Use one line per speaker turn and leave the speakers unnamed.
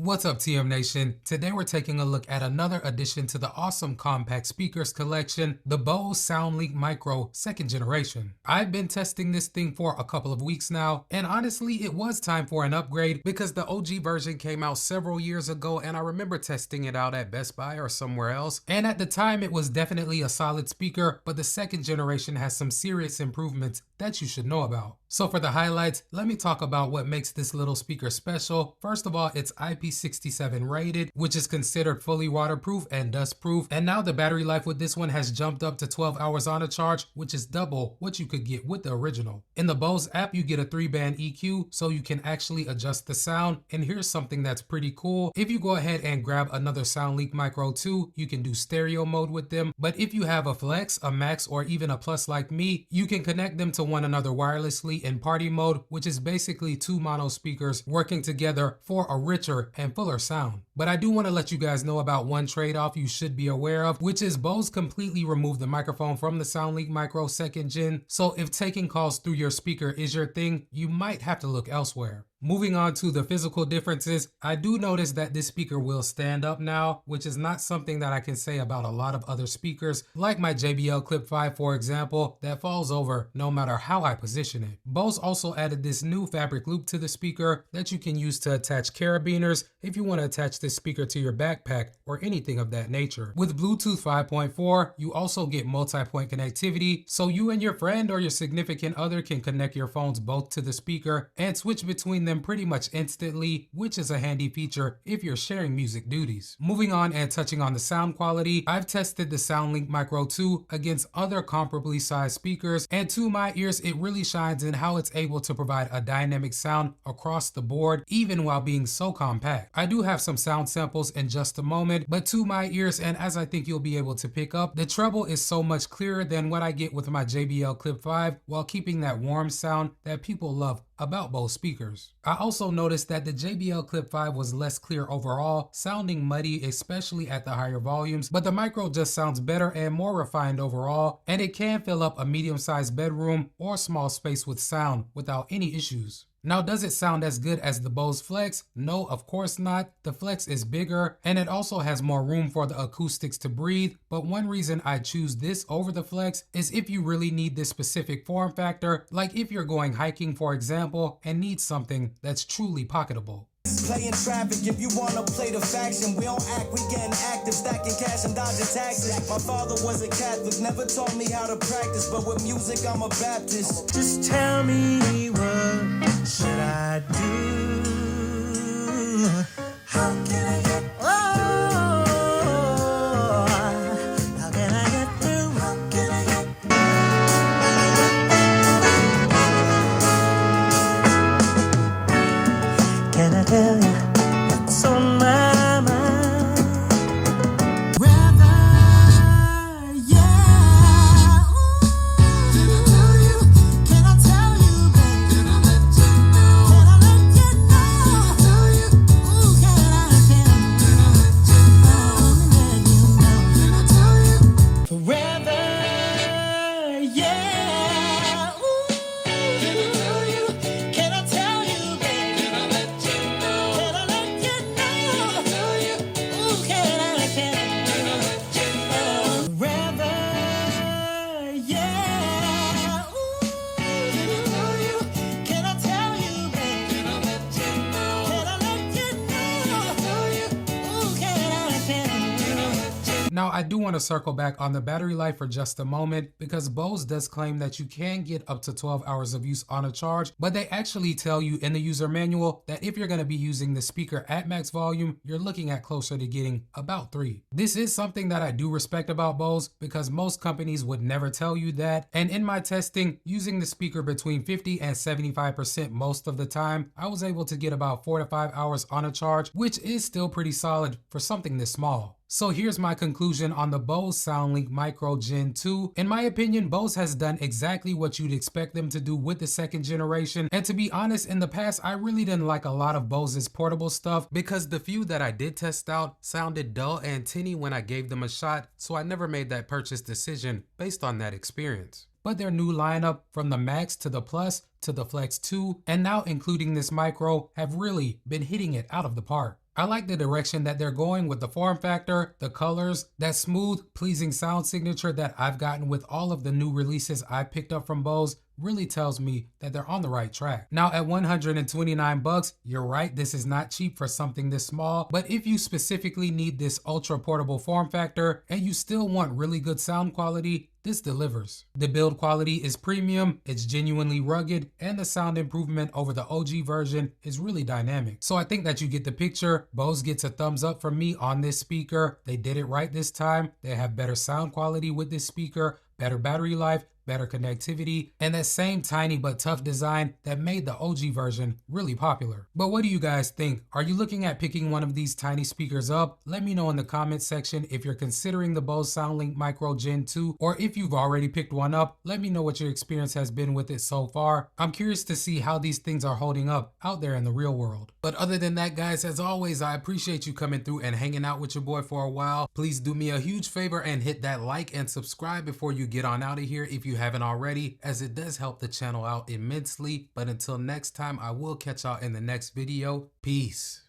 What's up, TM Nation? Today we're taking a look at another addition to the awesome compact speakers collection, the Bose SoundLink Micro 2nd generation. I've been testing this thing for a couple of weeks now, and honestly it was time for an upgrade because the OG version came out several years ago and I remember testing it out at Best Buy or somewhere else, and at the time it was definitely a solid speaker, but the 2nd generation has some serious improvements that you should know about. So for the highlights, let me talk about what makes this little speaker special. First of all, it's IP67 rated, which is considered fully waterproof and dust proof. And now the battery life with this one has jumped up to 12 hours on a charge, which is double what you could get with the original. In the Bose app, you get a 3-band EQ, so you can actually adjust the sound. And here's something that's pretty cool. If you go ahead and grab another SoundLink Micro 2, you can do stereo mode with them. But if you have a Flex, a Max, or even a Plus like me, you can connect them to one another wirelessly in party mode, which is basically two mono speakers working together for a richer and fuller sound. But I do want to let you guys know about one trade-off you should be aware of, which is Bose completely removed the microphone from the SoundLink Micro 2nd gen, so if taking calls through your speaker is your thing, you might have to look elsewhere. Moving on to the physical differences, I do notice that this speaker will stand up now, which is not something that I can say about a lot of other speakers, like my JBL Clip 5 for example, that falls over no matter how I position it. Bose also added this new fabric loop to the speaker that you can use to attach carabiners if you want to attach this speaker to your backpack or anything of that nature. With Bluetooth 5.4, you also get multi-point connectivity, so you and your friend or your significant other can connect your phones both to the speaker and switch between them pretty much instantly, which is a handy feature if you're sharing music duties. Moving on and touching on the sound quality, I've tested the SoundLink Micro 2 against other comparably sized speakers, and to my ears it really shines in how it's able to provide a dynamic sound across the board even while being so compact. I do have some sound samples in just a moment, but to my ears, and as I think you'll be able to pick up, the treble is so much clearer than what I get with my JBL Clip 5 while keeping that warm sound that people love about both speakers. I also noticed that the JBL Clip 5 was less clear overall, sounding muddy especially at the higher volumes, but the Micro just sounds better and more refined overall, and it can fill up a medium-sized bedroom or small space with sound without any issues. Now, does it sound as good as the Bose Flex? No, of course not. The Flex is bigger and it also has more room for the acoustics to breathe, but one reason I choose this over the Flex is if you really need this specific form factor, like if you're going hiking for example and need something that's truly pocketable.
Playing traffic, if you wanna play the faction, we don't act, we getting active, stacking cash and dodging taxes. My father was a Catholic, never taught me how to practice, but with music I'm a Baptist. Just tell me, what should I do? How can I get how can I get through? How can I get Can I tell you what's on my mind? Rather, yeah. Ooh, can I tell you, baby? Can I let you know? Can I let you know? Tell you. Ooh, can I let you know? Can I tell you? Forever, yeah. Ooh, can I tell you? Can I tell you, baby? Can I let you know? Can I let you know? Tell you. Ooh, can I let you know? Forever, yeah. Ooh, can I tell you? Can I tell you, baby? Can I let you know? Can I let you know? Tell you. Ooh, can I let you know?
Now, I do want to circle back on the battery life for just a moment because Bose does claim that you can get up to 12 hours of use on a charge, but they actually tell you in the user manual that if you're going to be using the speaker at max volume, you're looking at closer to getting about 3. This is something that I do respect about Bose because most companies would never tell you that, and in my testing, using the speaker between 50 and 75% most of the time, I was able to get about 4 to 5 hours on a charge, which is still pretty solid for something this small. So here's my conclusion on the Bose SoundLink Micro Gen 2. In my opinion, Bose has done exactly what you'd expect them to do with the 2nd generation. And to be honest, in the past, I really didn't like a lot of Bose's portable stuff because the few that I did test out sounded dull and tinny when I gave them a shot. So I never made that purchase decision based on that experience. But their new lineup, from the Max to the Plus to the Flex 2, and now including this Micro, have really been hitting it out of the park. I like the direction that they're going with the form factor, the colors, that smooth, pleasing sound signature that I've gotten with all of the new releases I picked up from Bose really tells me that they're on the right track. Now at $129, you're right, this is not cheap for something this small, but if you specifically need this ultra portable form factor and you still want really good sound quality, this delivers. The build quality is premium, it's genuinely rugged, and the sound improvement over the OG version is really dynamic. So I think that you get the picture. Bose gets a thumbs up from me on this speaker. They did it right this time. They have better sound quality with this speaker, better battery life, better connectivity, and that same tiny but tough design that made the OG version really popular. But what do you guys think? Are you looking at picking one of these tiny speakers up? Let me know in the comment section if you're considering the Bose SoundLink Micro Gen 2, or if you've already picked one up, let me know what your experience has been with it so far. I'm curious to see how these things are holding up out there in the real world. But other than that, guys, as always, I appreciate you coming through and hanging out with your boy for a while. Please do me a huge favor and hit that like and subscribe before you get on out of here if you haven't already, as it does help the channel out immensely. But until next time, I will catch y'all in the next video. Peace.